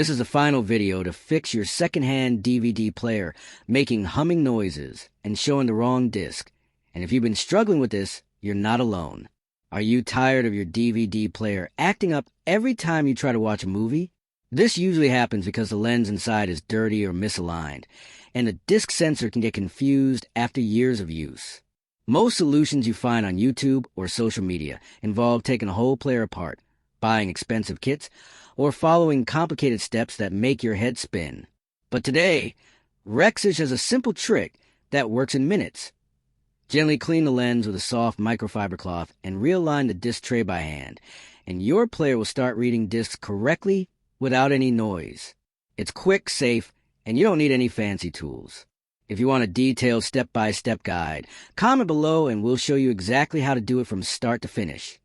This is the final video to fix your secondhand DVD player making humming noises and showing the wrong disc. And if you've been struggling with this, you're not alone. Are you tired of your DVD player acting up every time you try to watch a movie? This usually happens because the lens inside is dirty or misaligned, and the disc sensor can get confused after years of use. Most solutions you find on YouTube or social media involve taking a whole player apart, buying expensive kits, or following complicated steps that make your head spin. But today, Rexage has a simple trick that works in minutes. Gently clean the lens with a soft microfiber cloth and realign the disc tray by hand, and your player will start reading discs correctly without any noise. It's quick, safe, and you don't need any fancy tools. If you want a detailed step-by-step guide, comment below and we'll show you exactly how to do it from start to finish.